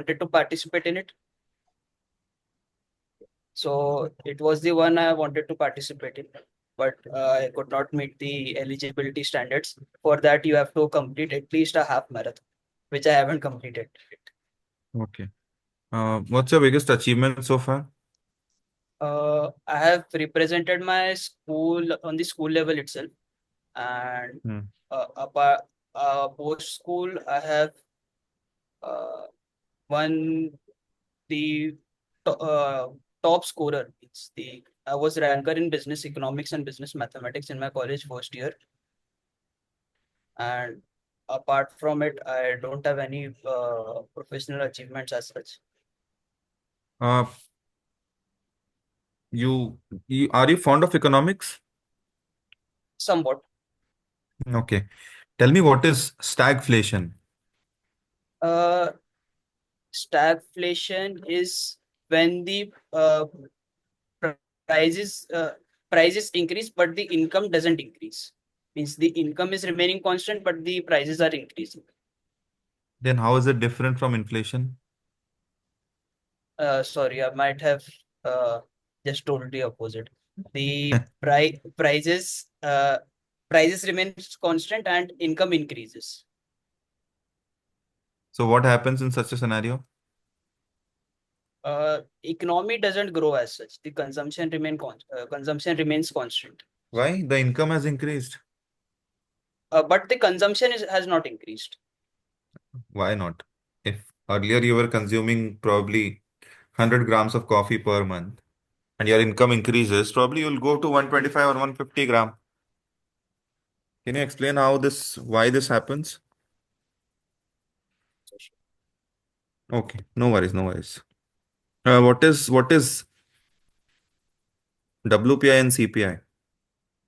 wanted to participate in it. So it was the one I wanted to participate in, but I could not meet the eligibility standards. For that, you have to complete at least a half marathon, which I haven't completed. Okay. What's your biggest achievement so far? I have represented my school on the school level itself, and Hmm. apart post school, I have uh, won the top scorer. It's the I was ranker in business economics and business mathematics in my college first year, and apart from it, I don't have any professional achievements as such. Uh, you, are you fond of economics? Somewhat. Okay. Tell me what is stagflation? Uh, Stagflation is when the prices prices increase, but the income doesn't increase. Means the income is remaining constant, but the prices are increasing. Then how is it different from inflation? Sorry, I might have uh, just told the opposite. The prices remains constant and income increases. So what happens in such a scenario? Economy doesn't grow as such. The consumption remains constant. Why? The income has increased. But the consumption has not increased. Why not? If earlier you were consuming probably 100 grams of coffee per month and your income increases, probably you'll go to 125 or 150 gram. Can you explain why this happens? Okay, no worries, no worries. What is WPI and CPI?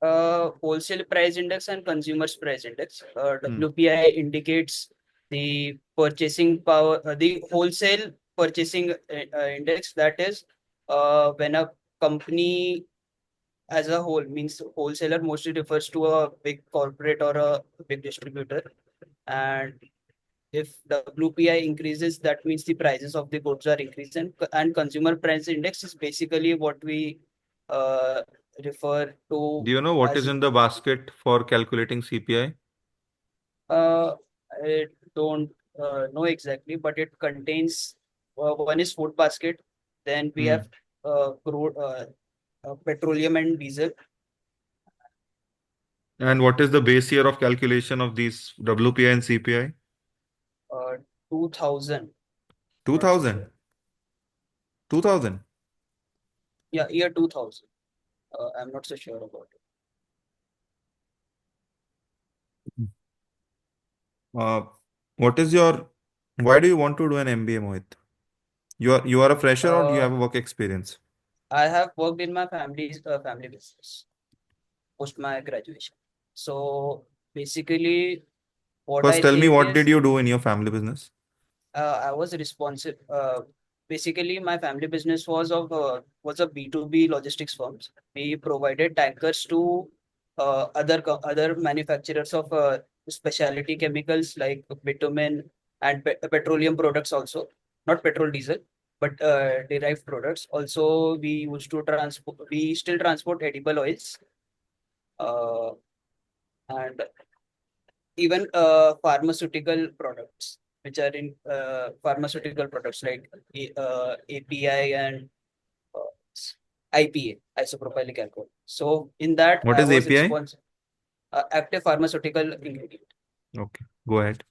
Wholesale price index and consumers price index. Hmm. WPI indicates the purchasing power, the wholesale purchasing index. That is, when a company as a whole, means wholesaler mostly refers to a big corporate or a big distributor. And if WPI increases, that means the prices of the goods are increasing. And consumer price index is basically what we uh, refer to Do you know what is as in the basket for calculating CPI? uh, I don't know exactly, but it contains one is food basket, then we Hmm. have crude, petroleum and diesel. And what is the base year of calculation of these WPI and CPI? uh, 2000. Not so 2000. sure. 2000. Yeah, year 2000. I'm not so sure about it. Uh, what is your, why do you want to do an MBA, Mohit? You are a fresher or do you Uh, have a work experience? I have worked in my family business post my graduation. So basically, what First, I tell me think what did is you do in your family business? I was responsive. Basically, my family business was a B2B logistics firms. We provided tankers to other manufacturers of specialty chemicals like bitumen and petroleum products also, not petrol diesel, but derived products. Also, we still transport edible oils, uh, and even pharmaceutical products, which are in pharmaceutical products like API and uh, IPA, isopropylic alcohol. So in that, What I is was API? responsible active pharmaceutical ingredient. Okay, go ahead.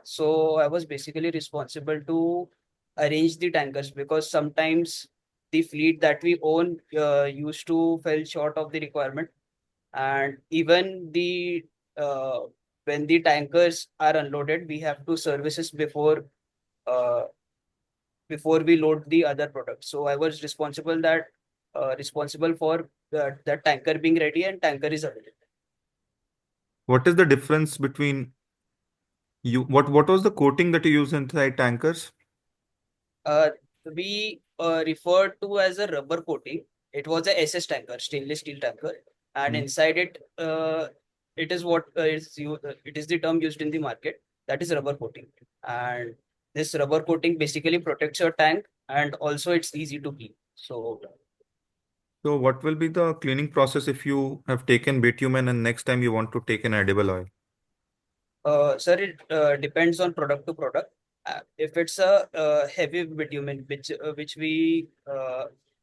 So I was basically responsible to arrange the tankers because sometimes the fleet that we own used to fell short of the requirement, and even the uh, when the tankers are unloaded, we have to services uh, before we load the other products. So I was responsible for that tanker being ready and tanker is available. What is the difference between what was the coating that you use inside tankers? uh, we referred to as a rubber coating. It was a SS tanker, stainless steel tanker, and Hmm. inside it, it is what it is the term used in the market. That is rubber coating, and this rubber coating basically protects your tank, and also it's easy to clean. So So what will be the cleaning process if you have taken bitumen and next time you want to take an edible oil? sir, it depends on product to product. If it's a heavy bitumen, which we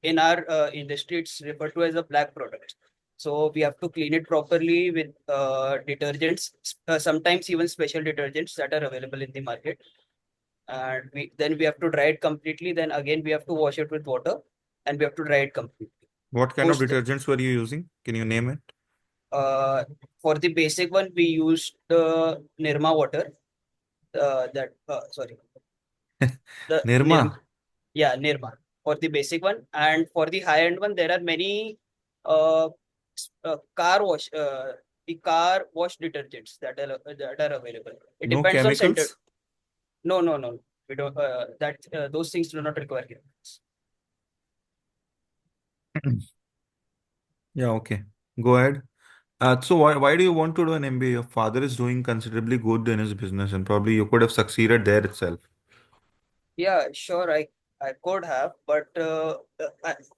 in our industry it's referred to as a black product. So we have to clean it properly with detergents, sometimes even special detergents that are available in the market. And we have to dry it completely. Then again we have to wash it with water, and we have to dry it completely. What kind of Post detergents were you using? Can you name it? uh, for the basic one, we used the Nirma water. That sorry, the Nirma, Nirma. yeah, Nirma for the basic one, and for the high end one, there are many uh, car wash, the car wash detergents that are available. It No depends on center. chemicals? No, no, no, we don't. That those things do not require chemicals. Yeah, okay. Go ahead. So why do you want to do an MBA? Your father is doing considerably good in his business and probably you could have succeeded there itself. Yeah, sure, I could have, but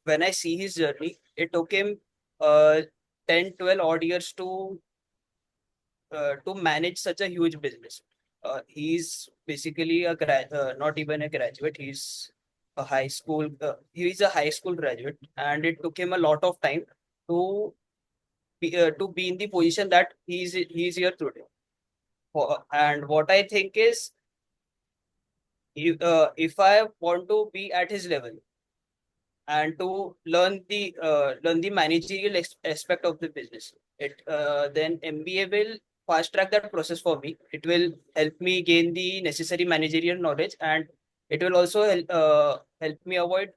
when I see his journey, it took him uh 10, 12 odd years to manage such a huge business. He's basically not even a graduate. He's a high school graduate, and it took him a lot of time to be in the position that he's here today. And what I think is, if I want to be at his level and to learn the managerial aspect of the business, then MBA will fast track that process for me. It will help me gain the necessary managerial knowledge, and it will also help me avoid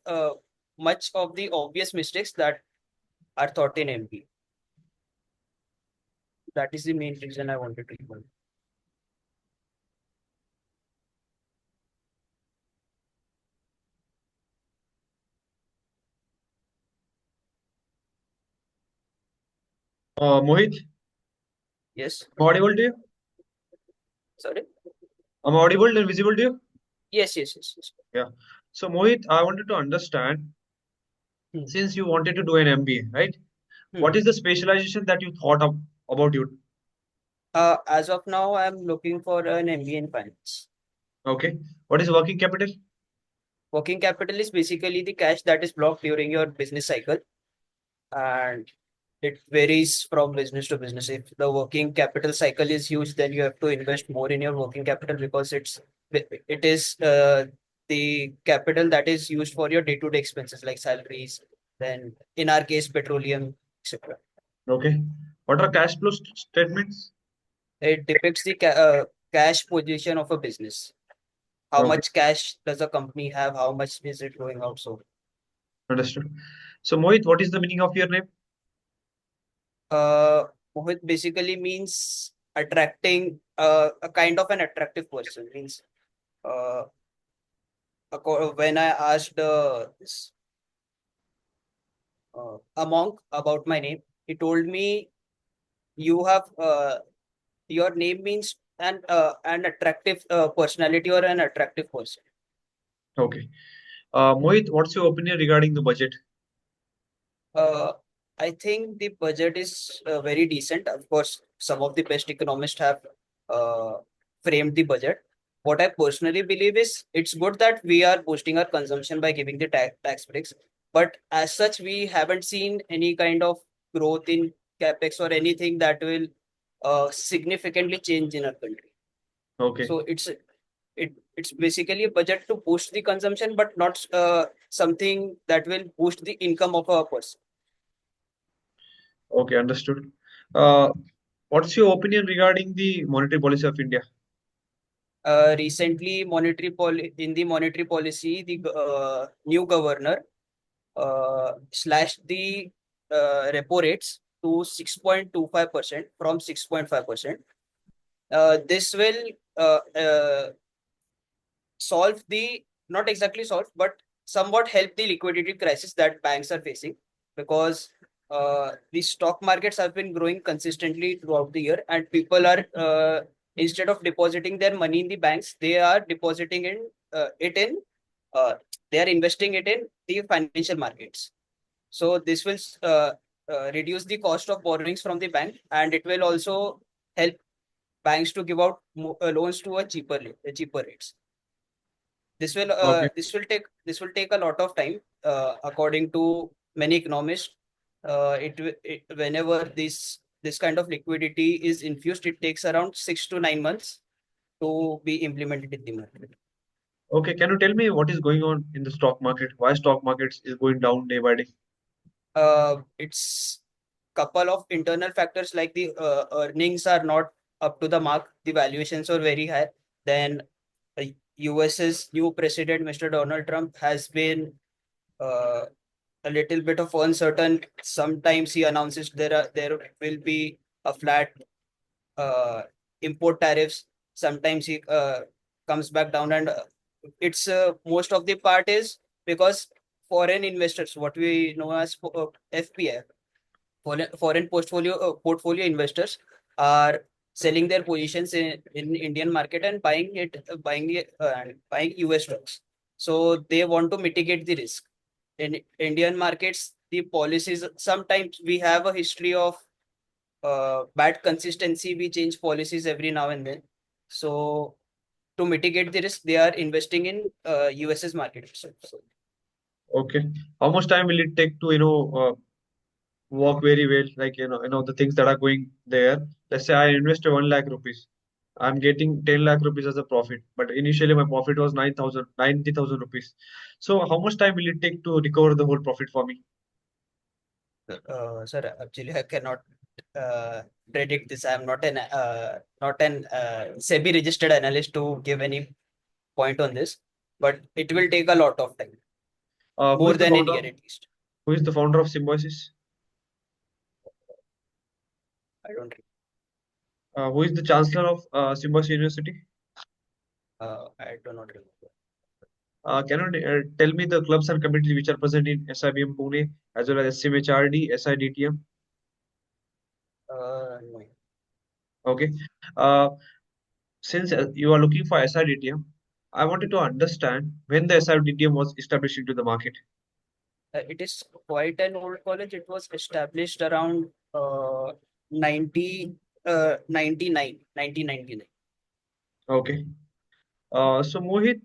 much of the obvious mistakes that are taught in MBA. That is the main reason I wanted to learn. Mohit, Yes. am I audible to you? Sorry. Am I audible and visible to you? Yes, yes, yes, yes. Yeah. So Mohit, I wanted to understand, Hmm. since you wanted to do an MBA, right? Hmm. What is the specialization that you thought of about you? As of now, I'm looking for an MBA in finance. Okay. What is working capital? Working capital is basically the cash that is blocked during your business cycle, and it varies from business to business. If the working capital cycle is huge, then you have to invest more in your working capital because it is the capital that is used for your day-to-day expenses like salaries. Then, in our case, petroleum, etc. Okay. What are cash flow statements? It depicts the cash position of a business. How Okay, much cash does a company have? How much is it going out? So, understood. So Mohit, what is the meaning of your name? uh, Mohit basically means attracting a kind of an attractive person. Means uh, when I asked a monk about my name, he told me you have your name means an attractive personality or an attractive person. Okay. Mohit, what's your opinion regarding the budget? Uh, I think the budget is very decent. Of course, some of the best economists have uh, framed the budget. What I personally believe is it's good that we are boosting our consumption by giving the tax breaks. But as such, we haven't seen any kind of growth in capex or anything that will significantly change in our country. Okay. So it's basically a budget to boost the consumption, but not something that will boost the income of a person. Okay, understood. Uh, what's your opinion regarding the monetary policy of India? Recently, in the monetary policy, the new governor slashed the repo rates to 6.25% from 6.5%. This will uh, uh, solve the not exactly solve, but somewhat help the liquidity crisis that banks are facing, because the stock markets have been growing consistently throughout the year, and people are instead of depositing their money in the banks, they are depositing in it in they are investing it in the financial markets. So this will reduce the cost of borrowings from the bank, and it will also help banks to give out loans to a cheaper rates. Okay. This will take a lot of time, according to many economists. Whenever this kind of liquidity is infused, it takes around 6 to 9 months to be implemented in the market. Okay. Can you tell me what is going on in the stock market? Why stock markets is going down day by day? It's couple of internal factors, like the earnings are not up to the mark, the valuations are very high. Then US's new president, Mr. Donald Trump, has been uh, a little bit of uncertain. Sometimes he announces there will be a flat uh, import tariffs. Sometimes he comes back down, and it's most of the part is because foreign investors, what we know as FPI, foreign portfolio investors, are selling their positions in Indian market and buying US stocks. So they want to mitigate the risk. In Indian markets, the policies, sometimes we have a history of bad consistency. We change policies every now and then. So to mitigate the risk, they are investing in US's market itself. So Okay. How much time will it take to, work very well? Like, the things that are going there. Let's say I invested 1 lakh rupees. I'm getting 10 lakh rupees as a profit, but initially my profit was 90,000 rupees. So how much time will it take to recover the whole profit for me? sir, actually, I cannot predict this. I'm not an SEBI registered analyst to give any point on this, but it will take a lot of time, Who more is the than a founder? year at least. Who is the founder of Symbiosis? I don't. Who is the chancellor of Symbiosis University? I do not remember. Can you tell me the clubs and committees which are present in SIBM Pune as well as SMHRD, SIDTM? No. Okay. Uh, since you are looking for SIDTM, I wanted to understand when the SIDTM was established into the market. It is quite an old college. It was established around 90, 99, 1999. Okay. So Mohit,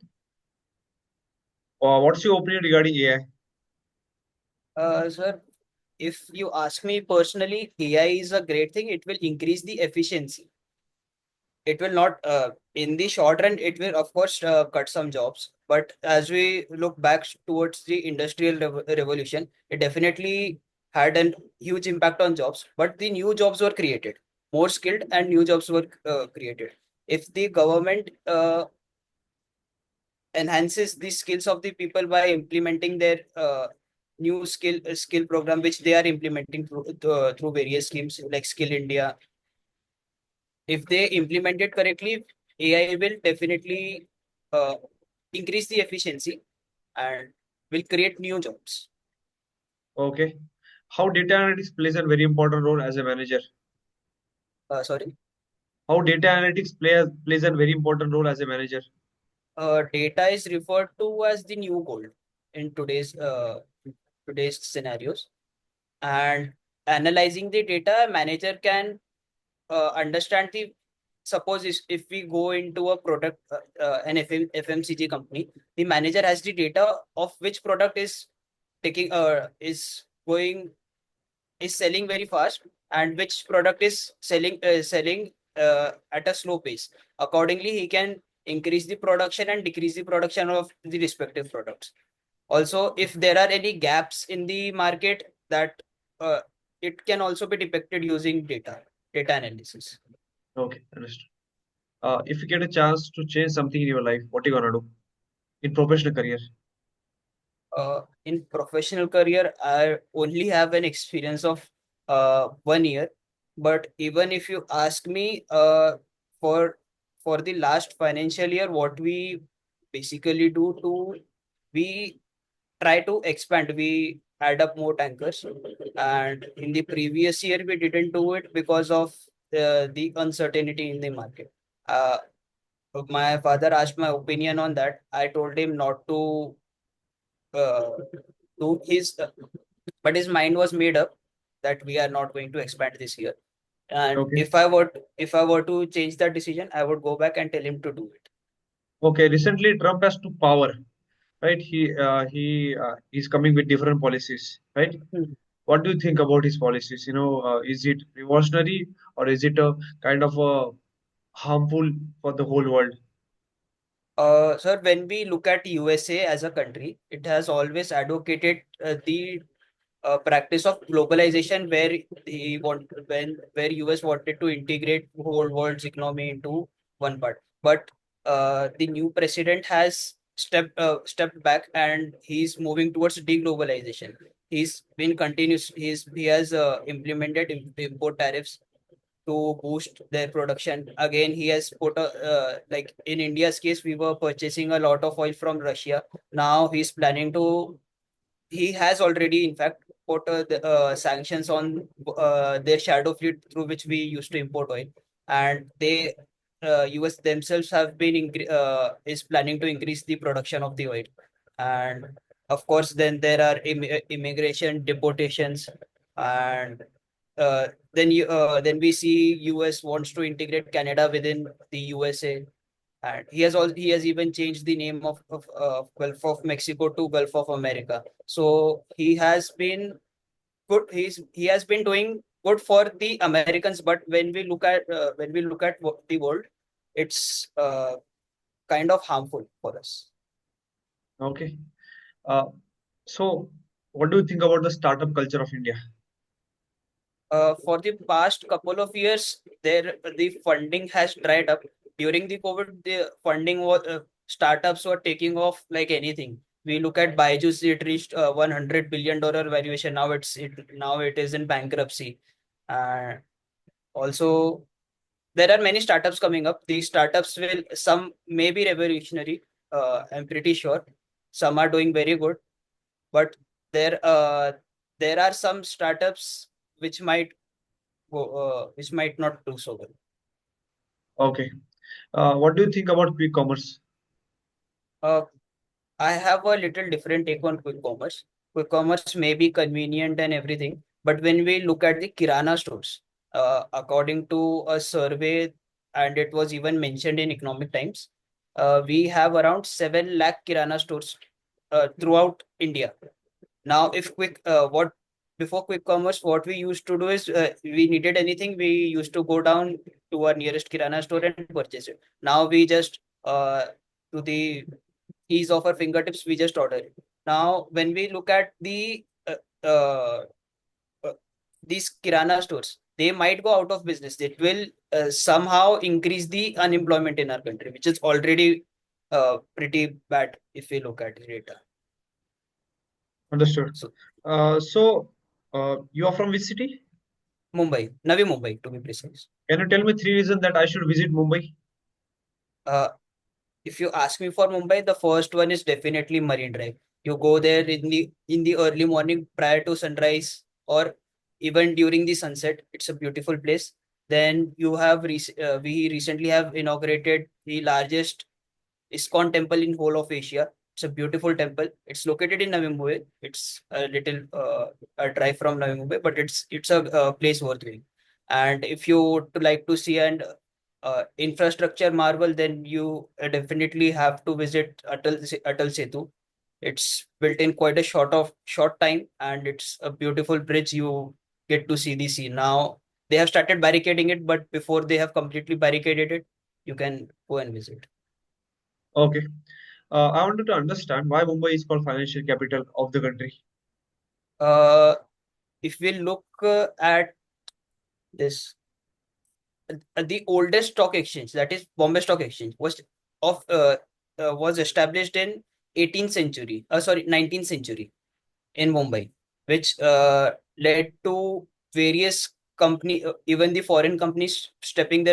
what's your opinion regarding AI? Sir, if you ask me personally, AI is a great thing. It will increase the efficiency. It will not, in the short run, it will, of course, cut some jobs. But as we look back towards the industrial revolution, it definitely had a huge impact on jobs. But the new jobs were created, more skilled, and new jobs were created. If the government enhances the skills of the people by implementing their new skill program, which they are implementing through various schemes like Skill India. If they implement it correctly, AI will definitely uh, increase the efficiency and will create new jobs. Okay. How data analytics plays a very important role as a manager? Sorry. How data analytics plays a very important role as a manager? Data is referred to as the new gold in today's scenarios, and analyzing the data, manager can understand the, suppose if we go into a product, an FMCG company, the manager has the data of which product is taking is selling very fast, and which product is selling at a slow pace. Accordingly, he can increase the production and decrease the production of the respective products. Also, if there are any gaps in the market, that uh, it can also be depicted using data analysis. Okay, understood. If you get a chance to change something in your life, what are you gonna do in professional career? In professional career, I only have an experience of 1 year. But even if you ask me, for the last financial year, what we basically do to we try to expand. We add up more tankers, and in the previous year we didn't do it because of the uncertainty in the market. Uh, my father asked my opinion on that. I told him not to uh, do his, but his mind was made up that we are not going to expand this year. And Okay. if I were to change that decision, I would go back and tell him to do it. Okay. Recently, Trump has to power, right? He is coming with different policies, right? Hmm. What do you think about his policies? Is it revolutionary or is it a kind of a harmful for the whole world? Sir, when we look at USA as a country, it has always advocated the practice of globalization, where where US wanted to integrate whole world's economy into one part. But the new president has stepped back, and he's moving towards deglobalization. He has implemented import tariffs to boost their production. Again, he has put like in India's case, we were purchasing a lot of oil from Russia. Now he's planning to he has already, in fact, put sanctions on their shadow fleet through which we used to import oil, and US themselves have been is planning to increase the production of the oil, and of course, then there are immigration deportations, and then we see US wants to integrate Canada within the USA, and he has even changed the name of Gulf of Mexico to Gulf of America. So he has been good. He has been doing good for the Americans, but when we look at the world, it's kind of harmful for us. Okay. Uh, so, what do you think about the startup culture of India? For the past couple of years, the funding has dried up. During the COVID, the funding was startups were taking off like anything. We look at Byju's; it reached $100 billion valuation. Now it is in bankruptcy. Uh, Also, there are many startups coming up. These startups will some may be revolutionary. I'm pretty sure some are doing very good, but there uh, there are some startups which which might not do so well. Okay. What do you think about quick commerce? Uh, I have a little different take on quick commerce. Quick commerce may be convenient and everything, but when we look at the Kirana stores, according to a survey, and it was even mentioned in Economic Times, we have around 7 lakh Kirana stores throughout India. Now, if what before quick commerce, what we used to do is we needed anything, we used to go down to our nearest Kirana store and purchase it. Now we just to the ease of our fingertips, we just order it. Now, when we look at uh, uh, these Kirana stores, they might go out of business. It will somehow increase the unemployment in our country, which is already pretty bad if we look at the data. Understood. So, You are from which city? Navi Mumbai, to be precise. Can you tell me three reasons that I should visit Mumbai? Uh, if you ask me for Mumbai, the first one is definitely Marine Drive. You go there in the early morning prior to sunrise, or even during the sunset. It's a beautiful place. Then we recently have inaugurated the largest ISKCON temple in whole of Asia. It's a beautiful temple. It's located in Navi Mumbai. It's a little a drive from Navi Mumbai, but it's a place worth going. And if you would like to see an infrastructure marvel, then you definitely have to visit Atal Setu. It's built in quite a short time, and it's a beautiful bridge. You get to see the sea. Now they have started barricading it, but before they have completely barricaded it, you can go and visit. Okay. I wanted to understand why Mumbai is called financial capital of the country. Uh, if we look at this, the oldest stock exchange, that is Bombay Stock Exchange, of was established in 18th century. Sorry, 19th century in Mumbai, which led to various even the foreign companies setting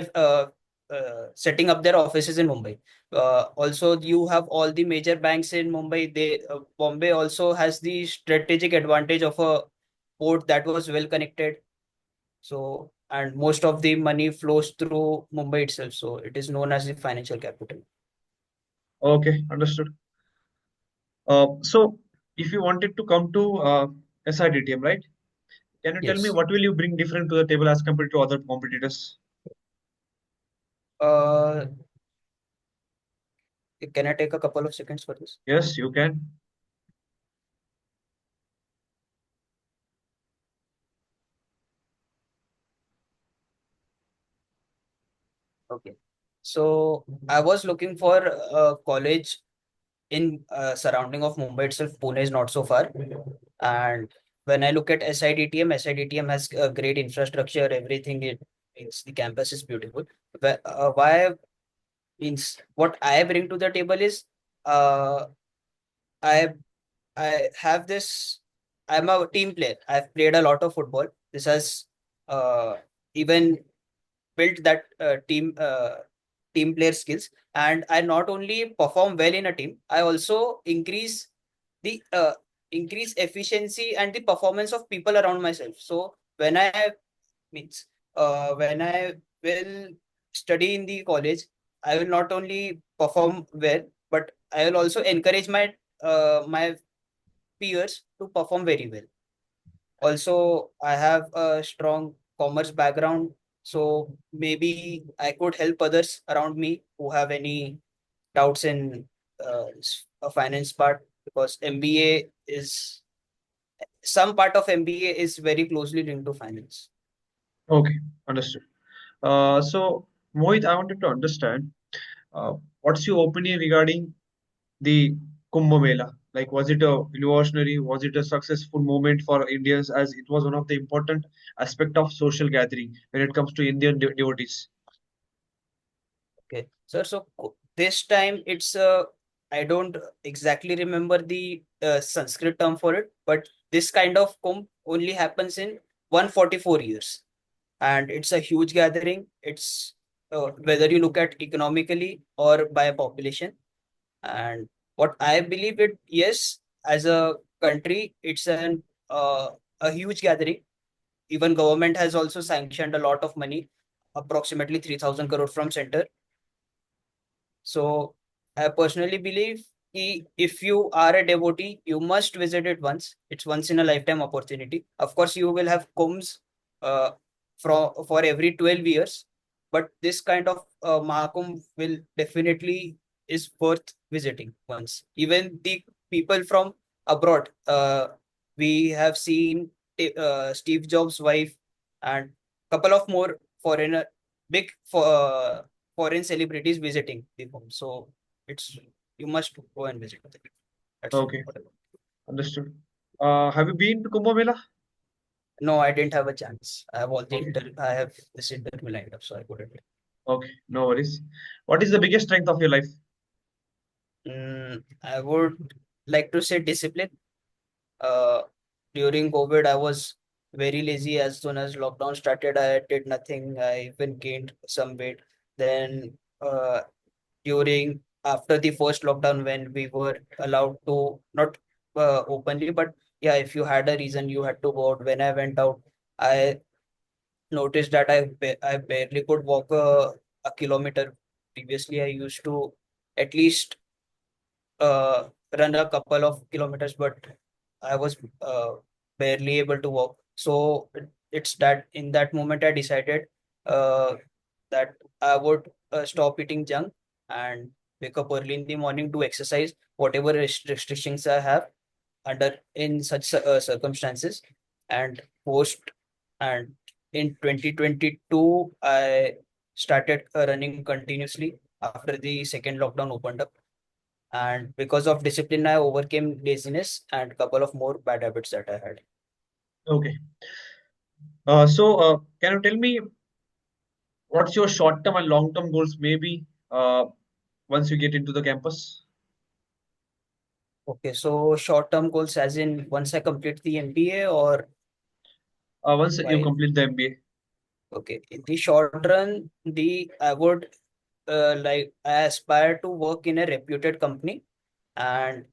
up their offices in Mumbai. Also, you have all the major banks in Mumbai. Bombay also has the strategic advantage of a port that was well connected. So and most of the money flows through Mumbai itself. So it is known as the financial capital. Okay, understood. So if you wanted to come to SIDTM, right? Can you tell me Yes. what will you bring different to the table as compared to other competitors? Uh, can I take a couple of seconds for this? Yes, you can. Okay. So I was looking for a college in surrounding of Mumbai itself. Pune is not so far. And when I look at SIDTM has a great infrastructure, everything. The campus is beautiful. Why means what I bring to the table is uh, I I have this. I'm a team player. I've played a lot of football. This has uh, even built that team player skills, and I not only perform well in a team, I also the increase efficiency and the performance of people around myself. So means when I will study in the college, I will not only perform well, but I will also encourage my peers to perform very well. Also, I have a strong commerce background, so maybe I could help others around me who have any doubts in a finance part, because MBA is some part of MBA is very closely linked to finance. Okay, understood. So Mohit, I wanted to understand what's your opinion regarding the Kumbh Mela? Like, was it a revolutionary? Was it a successful moment for Indians, as it was one of the important aspect of social gathering when it comes to Indian devotees? Okay, sir. So this time I don't exactly remember the Sanskrit term for it, but this kind of kumbh only happens in 144 years, and it's a huge gathering. It's whether you look at economically or by population, and what I believe it, yes, as a country, it's a huge gathering. Even government has also sanctioned a lot of money, approximately 3,000 crore from center. So I personally believe if you are a devotee, you must visit it once. It's once in a lifetime opportunity. Of course, you will have kumbhs uh, for every 12 years, but this kind of Mahakumbh will definitely is worth visiting once. Even the people from abroad, we have seen Steve Jobs' wife and couple of more foreigner big foreign celebrities visiting the home. So it's you must go and visit. That's Okay, what I want. understood. Have you been to Kumbh Mela? No, I didn't have a chance. Okay, I have this interview lined up, so I couldn't. okay, no worries. What is the biggest strength of your life? I would like to say discipline. Uh, During COVID, I was very lazy. As soon as lockdown started, I did nothing. I even gained some weight. Then during after the first lockdown, when we were allowed to not openly, but yeah, if you had a reason, you had to go out. When I went out, I noticed that I barely could walk a kilometer. Previously, I used to at least run a couple of kilometers, but I was barely able to walk. So it's that in that moment I decided uh, that I would stop eating junk and wake up early in the morning to exercise whatever restrictions I have under in such circumstances, and post and in 2022 I started running continuously after the second lockdown opened up, and because of discipline I overcame laziness and a couple of more bad habits that I had. Okay. Can you tell me what's your short-term and long-term goals maybe once you get into the campus? Okay, so short term goals as in once I complete the MBA or Once you while. complete the MBA. Okay, in the short run, the I would I aspire to work in a reputed company and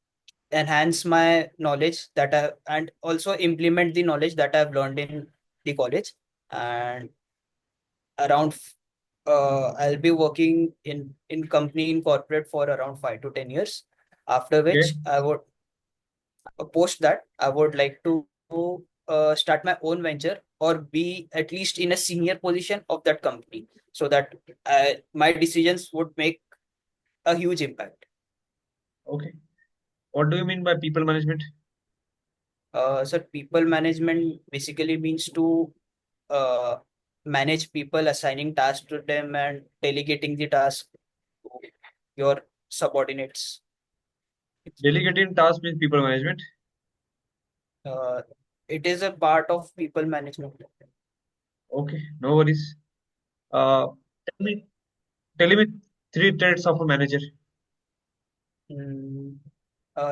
enhance my knowledge that I and also implement the knowledge that I've learned in the college. And around I'll be working in company in corporate for around 5 to 10 years. After Okay. which I would post that I would like to start my own venture or be at least in a senior position of that company so that my decisions would make a huge impact. Okay. What do you mean by people management? So people management basically means to uh, manage people, assigning tasks to them and delegating the task to your subordinates. Delegating tasks means people management. Uh, it is a part of people management. Okay, no worries. Uh, tell me, tell me three traits of a manager. Mm,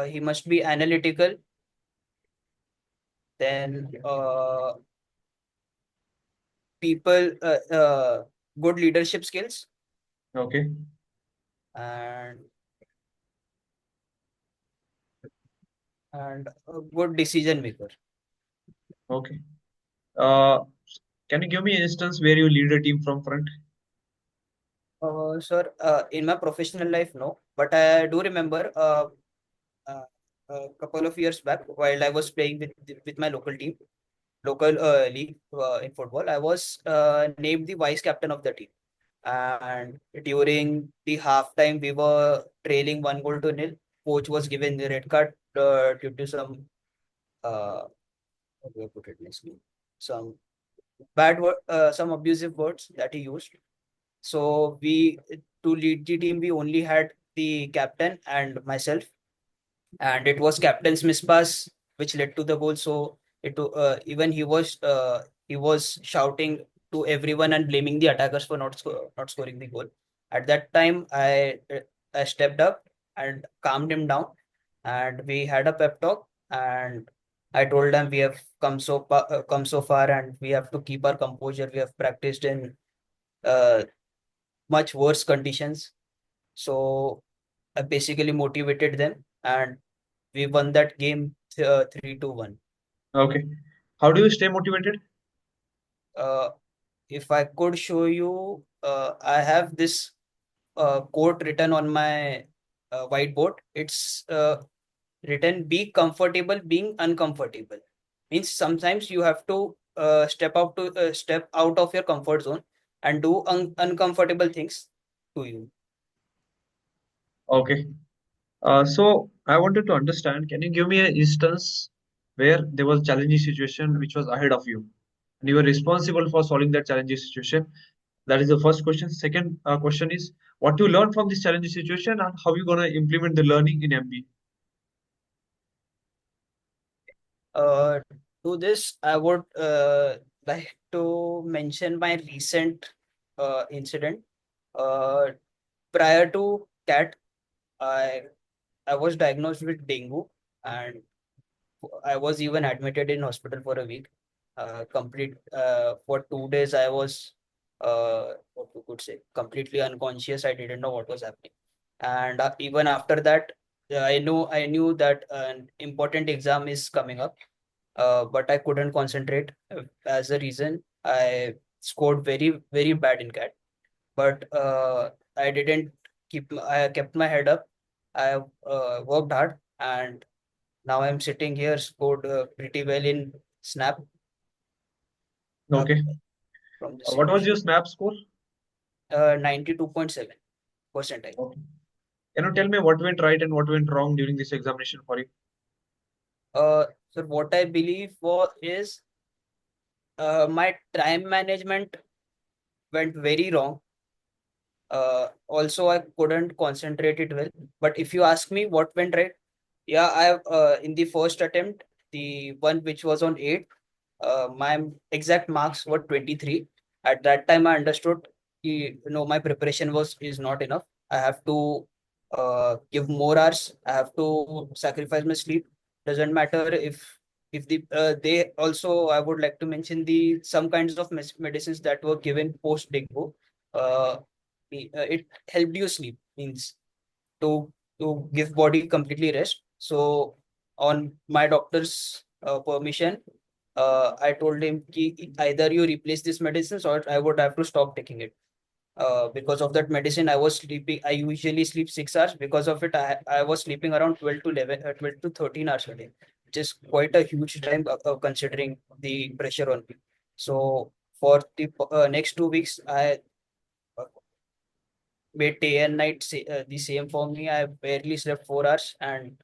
he must be analytical, then people good leadership skills Okay, and a good decision maker. okay. Uh, can you give me an instance where you lead a team from front? Sir, in my professional life, no, but I do remember uh, a couple of years back while I was playing with my local team, local league in football, I was named the vice captain of the team. And during the halftime, we were trailing 1 goal to nil. Coach was given the red card due to some how do I put it nicely? Some some abusive words that he used. So we to lead the team, we only had the captain and myself, and it was captain's mispass which led to the goal. So even he was shouting to everyone and blaming the attackers for not scoring the goal. At that time, I stepped up and calmed him down, and we had a pep talk. And I told them we have come so far, and we have to keep our composure. We have practiced in uh, much worse conditions. So I basically motivated them, and we won that game 3-1. Okay. How do you stay motivated? Uh, if I could show you, I have this quote written on my whiteboard. It's written, "Be comfortable being uncomfortable." Means sometimes you have to step out of your comfort zone and do uncomfortable things to you. Okay. So I wanted to understand, can you give me an instance where there was a challenging situation which was ahead of you and you were responsible for solving that challenging situation? That is the first question. Second question is, what you learn from this challenging situation and how you gonna implement the learning in MB? Uh, to this, I would like to mention my recent incident. Uh, Prior to that, I I was diagnosed with dengue, and I was even admitted in hospital for a week. Complete For 2 days, I was what you could say completely unconscious. I didn't know what was happening, and even after that, I knew that an important exam is coming up, but I couldn't concentrate. As a reason, I scored very bad in CAT. But I didn't I kept my head up. I worked hard, and now I'm sitting here, scored pretty well in Snap uh, Okay. from the What was situation. your SNAP score? 92.7 percentile. Okay. Can you tell me what went right and what went wrong during this examination for you? So what I believe is my time management went very wrong. Also, I couldn't concentrate it well. But if you ask me what went right, yeah, I in the first attempt, the one which was on 8, my exact marks were 23. At that time, I understood, my preparation was is not enough. I have to give more hours. I have to sacrifice my sleep. Doesn't matter if they also, I would like to mention the some kinds of medicines that were given post dengue. Uh, it helped you sleep, means to give body completely rest. So on my doctor's permission, I told him ki either you replace this medicines or I would have to stop taking it. Because of that medicine, I was sleeping. I usually sleep 6 hours. Because of it, I was sleeping around 12 to 13 hours a day, which is quite a huge time considering the pressure on me. So for the next 2 weeks, I uh, made day and night the same for me. I barely slept 4 hours, and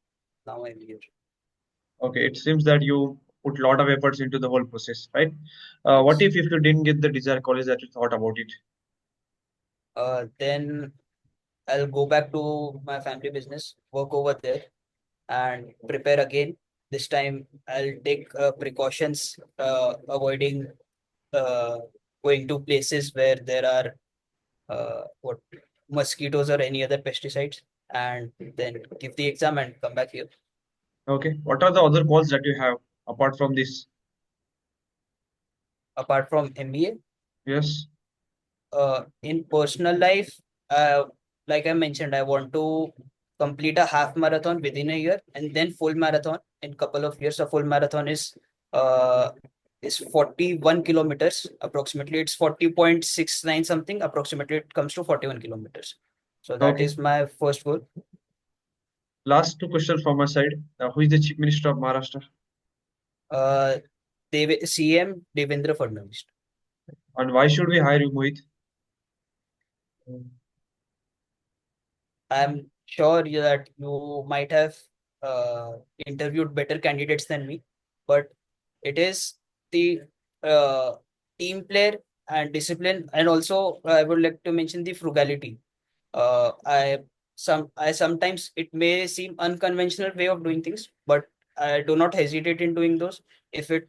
now I'm here. Okay, it seems that you put a lot of efforts into the whole process, right? What Yes. if you didn't get the desired college that you thought about it? Then I'll go back to my family business, work over there, and prepare again. This time I'll take precautions, avoiding uh, going to places where there are what mosquitoes or any other pesticides, and then give the exam and come back here. Okay, what are the other calls that you have apart from this? Apart from MBA, Yes. in personal life, uh, like I mentioned, I want to complete a half marathon within a year and then full marathon in couple of years. A full marathon uh is 41 kilometers approximately. It's 40.69 something. Approximately it comes to 41 kilometers. So that Okay. is my first goal. Last two questions from my side. Who is the Chief Minister of Maharashtra? Uh, CM Devendra Fadnavis. And why should we hire you, Mohit? I'm sure that you might have uh, interviewed better candidates than me, but it is the uh, team player and discipline, and also I would like to mention the frugality. I sometimes it may seem unconventional way of doing things, but I do not hesitate in doing those if it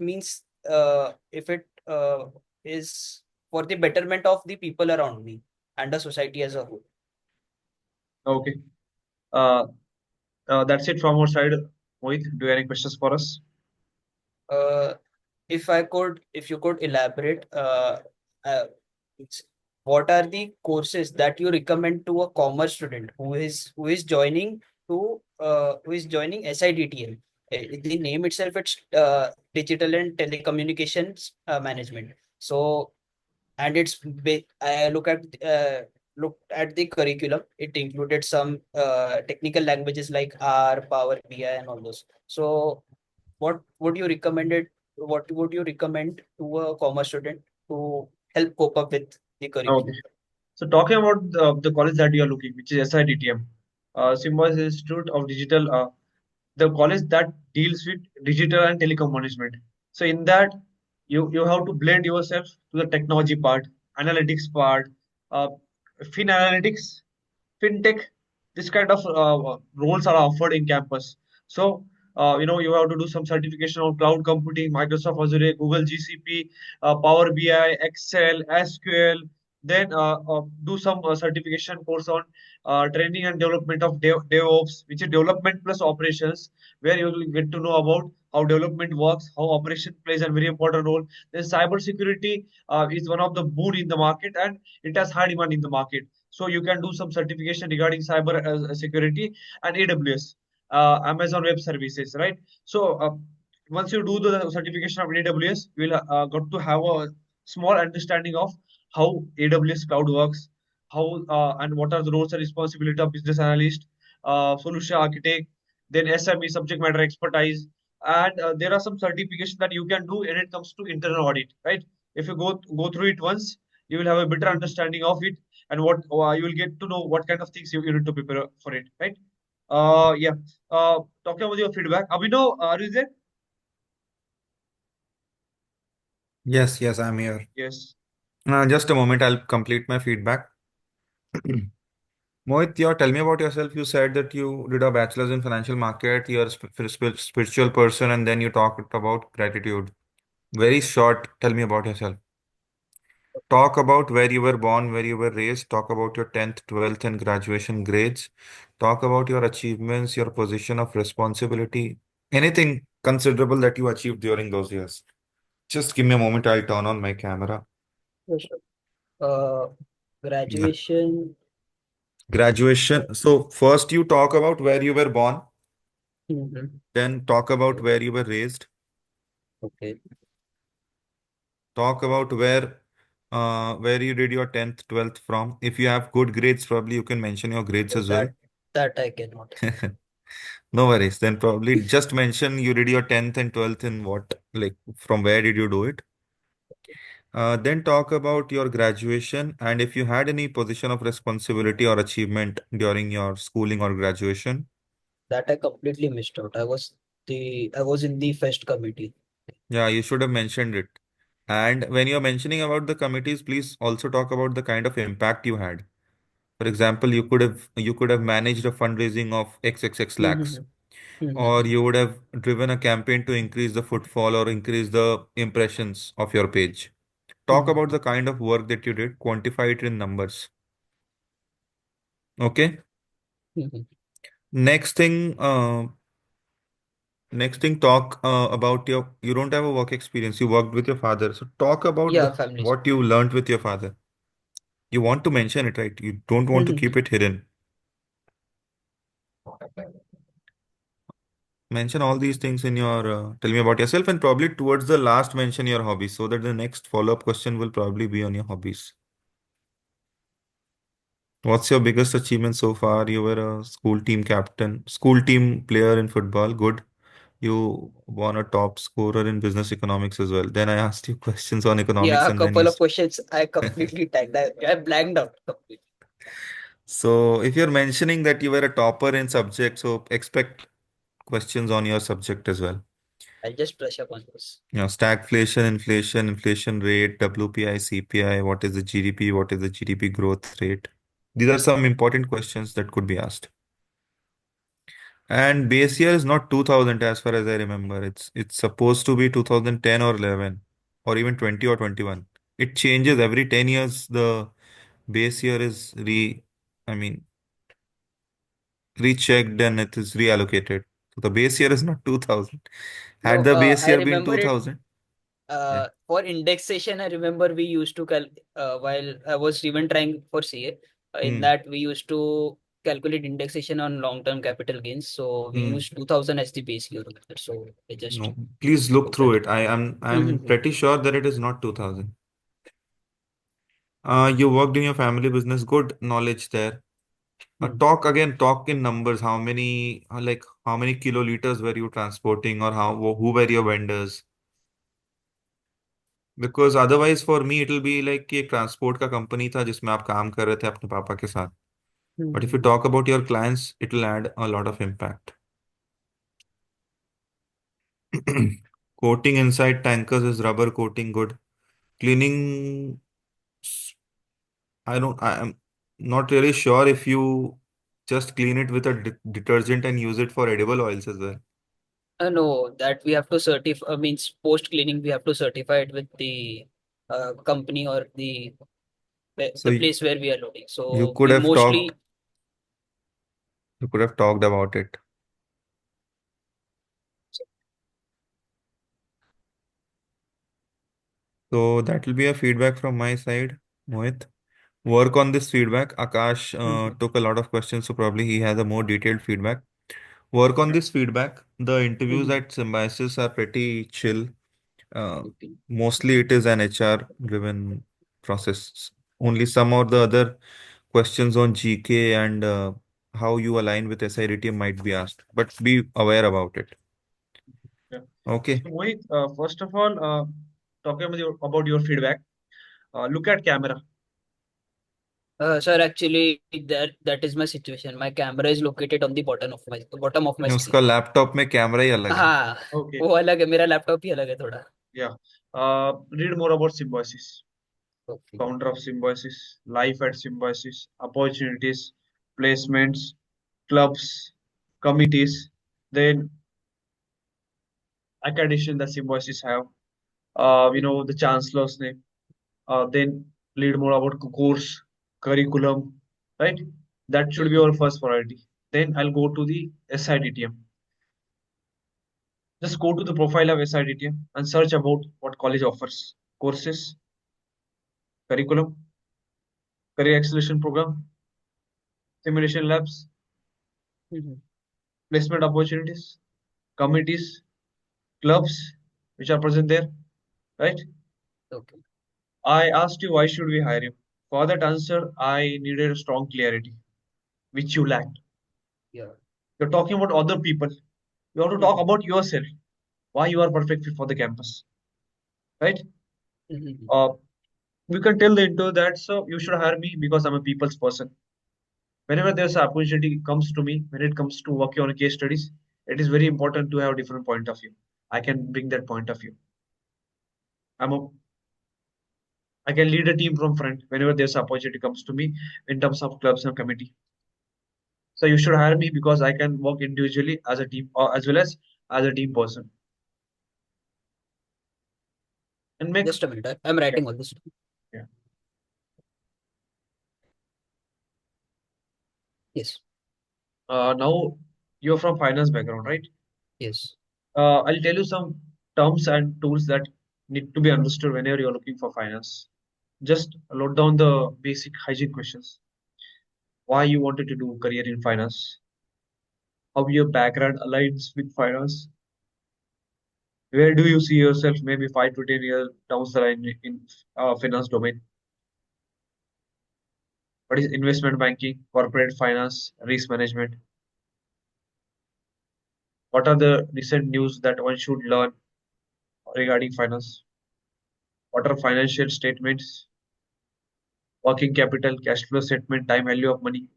means if it is for the betterment of the people around me and the society as a whole. Okay. Uh, that's it from our side. Mohit, do you have any questions for us? Uh, if you could elaborate, uh, it's- what are the courses that you recommend to a commerce student who is joining who is joining SIDTM? The name itself, it's Digital and Telecommunications Management. So, and I looked at the curriculum. It included some technical languages like R, Power BI, and all those. So what would you recommend it what would you recommend to a commerce student to help cope up with the Okay. curriculum? So talking about the college that you are looking, which is SIDTM, Symbiosis Institute of Digital, the college that deals with digital and telecom management. So in that, you have to blend yourself to the technology part, analytics part, uh, fin analytics, fintech. This kind of roles are offered in campus. So you have to do some certification on cloud computing, Microsoft Azure, Google GCP, Power BI, Excel, SQL. Then do some certification course on training and development of DevOps, which is development plus operations, where you will get to know about how development works, how operation plays a very important role. Then cybersecurity is one of the boon in the market, and it has high demand in the market. So you can do some certification regarding cyber security and AWS, Amazon Web Services, right? So once you do the certification of AWS, you will got to have a small understanding of how AWS cloud works, how and what are the roles and responsibility of business analyst, solution architect, then SME, subject matter expertise, and there are some certifications that you can do when it comes to internal audit, right? If you go through it once, you will have a better understanding of it, and what you will get to know what kind of things you need to prepare for it, right? Yeah. Talking about your feedback, Abhinav, are you there? Yes, yes, I'm here. Yes. Just a moment, I'll complete my feedback. Mohit, tell me about yourself. You said that you did a bachelor's in financial market, you're a spiritual person, and then you talked about gratitude. Very short, tell me about yourself. Talk about where you were born, where you were raised. Talk about your 10th, 12th, and graduation grades. Talk about your achievements, your position of responsibility, anything considerable that you achieved during those years. Just give me a moment, I'll turn on my camera. Yes, sir. Yeah. Graduation. Graduation. So, first you talk about where you were born, Mhm. then talk about where you were raised, Okay. Talk about where you did your 10th, 12th from. If you have good grades, probably you can mention your grades No, as well. that I cannot. No worries. Then probably just mention you did your 10th and 12th in what, like from where did you do it? Then talk about your graduation and if you had any position of responsibility or achievement during your schooling or graduation. That I completely missed out. I was in the fest committee. Yeah, you should have mentioned it. And when you're mentioning about the committees, please also talk about the kind of impact you had. For example, you could have managed a fundraising of XXX lakhs, Mhm. or Mhm. you would have driven a campaign to increase the footfall or increase the impressions of your page. Talk about Mhm. the kind of work that you did, quantify it in numbers. Okay. Mhm. Next thing, talk about you don't have a work experience. You worked with your father. So talk about Yeah, families. what you learned with your father. You want to mention it, right? You don't want to keep Mhm. it hidden. Mention all these things in your, tell me about yourself and probably towards the last mention your hobbies so that the next follow-up question will probably be on your hobbies. What's your biggest achievement so far? You were a school team captain, school team player in football. Good. You won a top scorer in business economics as well. Then I asked you questions on Yeah, economics a and then you. couple of questions I completely tagged. I blanked out completely. So if you're mentioning that you were a topper in subject, so expect questions on your subject as well. I'll just brush up on those. Stagflation, inflation rate, WPI, CPI, what is the GDP, what is the GDP growth rate? These are some important questions that could be asked. And base year is not 2000 as far as I remember. It's supposed to be 2010 or 11 or even 20 or 21. It changes every 10 years. The base year is I mean, rechecked and it is reallocated. So the base year is not 2000. Had No, the base I year been remember it. 2000, yeah. For indexation, I remember we used to while I was even trying for CA, in Hmm. that we used to calculate indexation on long-term capital gains. So we Hmm. used 2000 as the base year over there. So I just No, please look took through that. it. I'm Mhm. pretty sure that it is not 2000. You worked in your family business, good knowledge there. Mhm. Talk in numbers. How many, how many kiloliters were you transporting, or who were your vendors? Because otherwise, for me, it will be like कि एक transport का company था जिसमें आप काम कर रहे थे अपने पापा के साथ. But if you Mhm. talk about your clients, it will add a lot of impact. Coating inside tankers is rubber coating good. Cleaning, I'm not really sure if you just clean it with a detergent and use it for edible oils as well. No, that we have to certify, means post cleaning, we have to certify it with the company or So the place where we are loading. you So could we have talked, mostly. you could have talked about it. So that will be a feedback from my side, Mohit. Work on this feedback. Akash Mhm. took a lot of questions, so probably he has a more detailed feedback. Work on this feedback. The interviews Mhm. at Symbiosis are pretty chill. Uh, Okay. Mostly it is an HR driven process. Only some of the other questions on GK and how you align with SIDTM might be asked, but be aware about it. Yeah. Okay. So Mohit, first of all, talking about your feedback, look at camera. Sir, actually, that is my situation. My camera is located on the bottom of my उसका screen. Laptop में camera ही अलग है. हाँ, Okay. वो अलग है, मेरा laptop ही अलग है थोड़ा. Yeah. Read more about Symbiosis, Okay. founder of Symbiosis, life at Symbiosis, opportunities, placements, clubs, committees, then accreditation that Symbiosis have. The chancellor's name. Then read more about course, curriculum, right? That should be Mhm. our first priority. Then I'll go to the SIDTM. Just go to the profile of SIDTM and search about what college offers. Courses, curriculum, career acceleration program, simulation labs, Mhm. placement opportunities, committees, clubs. which are present there, right? Okay. I asked you why should we hire you. For that answer, I needed a strong clarity, which you lacked. Yeah. You're talking about other people. You have to talk Mhm. about yourself, why you are perfect fit for the campus, right? Mhm. Uh, we can tell the interview that so you should hire me because I'm a people's person. Whenever there's an opportunity comes to me, when it comes to working on case studies, it is very important to have a different point of view. I can bring that point of view. I'm a I can lead a team from front whenever there's an opportunity comes to me in terms of clubs and committee. So you should hire me because I can work individually as a team or as well as a team person and make. Just a minute. I'm Yeah, writing all this. yeah. Yes. Now you're from finance background, right? Yes. I'll tell you some terms and tools that need to be understood whenever you're looking for finance. Just note down the basic hygiene questions. Why you wanted to do career in finance? How your background aligns with finance? Where do you see yourself maybe 5 to 10 years down the line in finance domain? What is investment banking, corporate finance, risk management? What are the recent news that one should learn regarding finance? What are financial statements, working capital, cash flow statement, time value of money?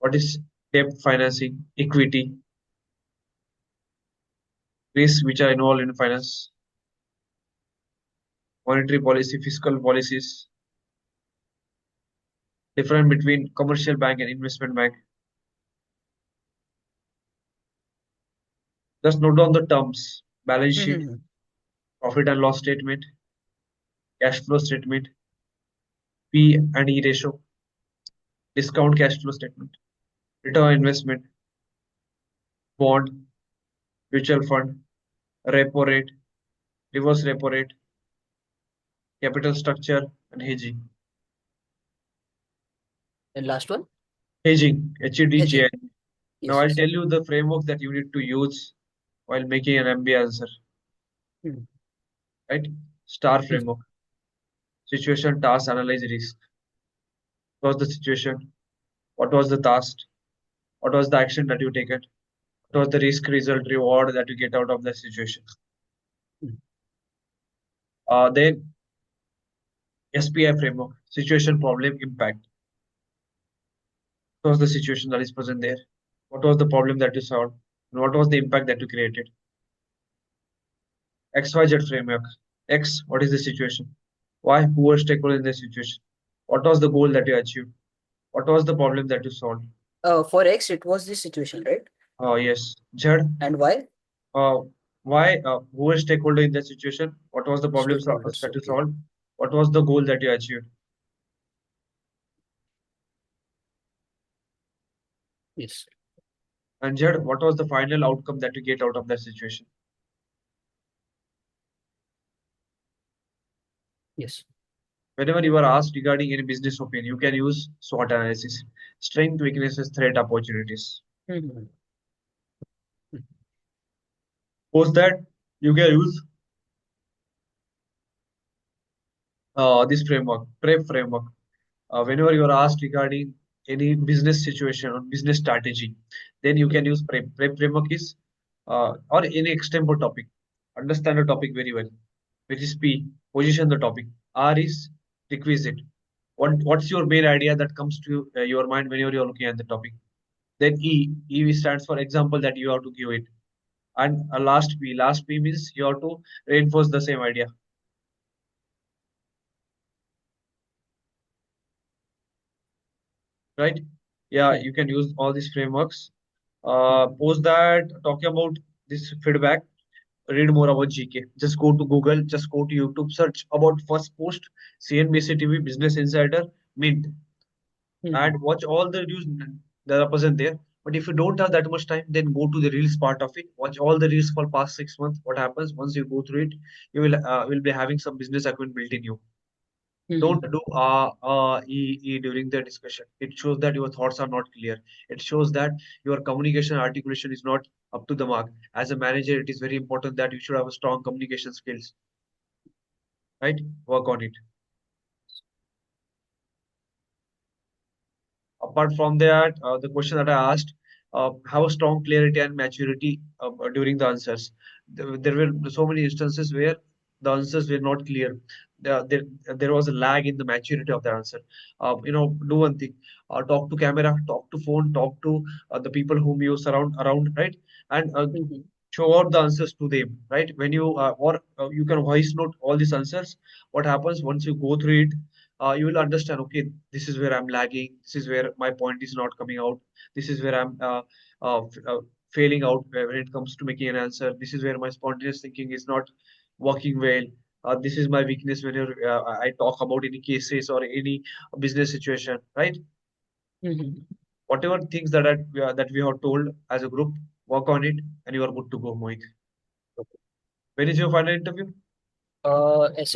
What is debt financing, equity, risks which are involved in finance, monetary policy, fiscal policies, difference between commercial bank and investment bank? Just note down the terms: balance sheet, Mhm. profit and loss statement, cash flow statement, P and E ratio, discount cash flow statement, return on investment, bond, mutual fund, repo rate, reverse repo rate, capital structure, and hedging. And last one, Hedging, HEDGI. hedging. Now Yes. I'll Yes. tell you the framework that you need to use while making an MBA answer, Mhm. right? STAR Mhm. framework: situation, task, analyze, risk. What was the situation? What was the task? What was the action that you taken? What was the risk, result, reward that you get out of the situation? Mhm. Then SPI framework: situation, problem, impact. What was the situation that is present there? What was the problem that you solved? And what was the impact that you created? XYZ framework: X, what is the situation? Y, who was stakeholder in the situation? What was the goal that you achieved? What was the problem that you solved? For X, it was this situation, right? Yes. Z, And Y? uh, why, who was stakeholder in that situation? What was the problem Stakeholders. that you Okay. solved? What was the goal that you achieved? Yes. And Z, what was the final outcome that you get out of that situation? Yes. Whenever you are asked regarding any business opinion, you can use SWOT analysis: strength, weaknesses, threat, opportunities. Mhm. Post that, you can use this framework, PREP framework. Whenever you are asked regarding any business situation or business strategy, then you can Mhm. use PREP. PREP framework is or any extempore topic. Understand the topic very well. Which is P, position the topic. R is requisite. What's your main idea that comes to your mind whenever you're looking at the topic? Then E stands for example that you have to give it. And last P means you have to reinforce the same idea, right? Yeah, Yeah. you can use all these frameworks. Mhm. Post that, talking about this feedback, read more about GK. Just go to Google, just go to YouTube, search about first post, CNBC TV, Business Insider, Mint, Mhm. and watch all the news that are present there. But if you don't have that much time, then go to the reels part of it. Watch all the reels for past 6 months. What happens once you go through it, you will be having some business acumen built in you. Don't do during the discussion. It shows that your thoughts are not clear. It shows that your communication articulation is not up to the mark. As a manager, it is very important that you should have a strong communication skills, right? Work on it. Apart from that, the question that I asked, have a strong clarity and maturity during the answers. There were so many instances where the answers were not clear. There was a lag in the maturity of the answer. Do one thing: talk to camera, talk to phone, talk to the people whom you surround around, right? And show out the answers to them, right? When you or you can voice note all these answers. What happens once you go through it? You will understand, okay, this is where I'm lagging, this is where my point is not coming out, this is where I'm failing out when it comes to making an answer, this is where my spontaneous thinking is not working well, this is my weakness whenever I talk about any cases or any business situation, right? Whatever things that we have told as a group, work on it and you are good to go, Mohit. When is your final interview? SIDTM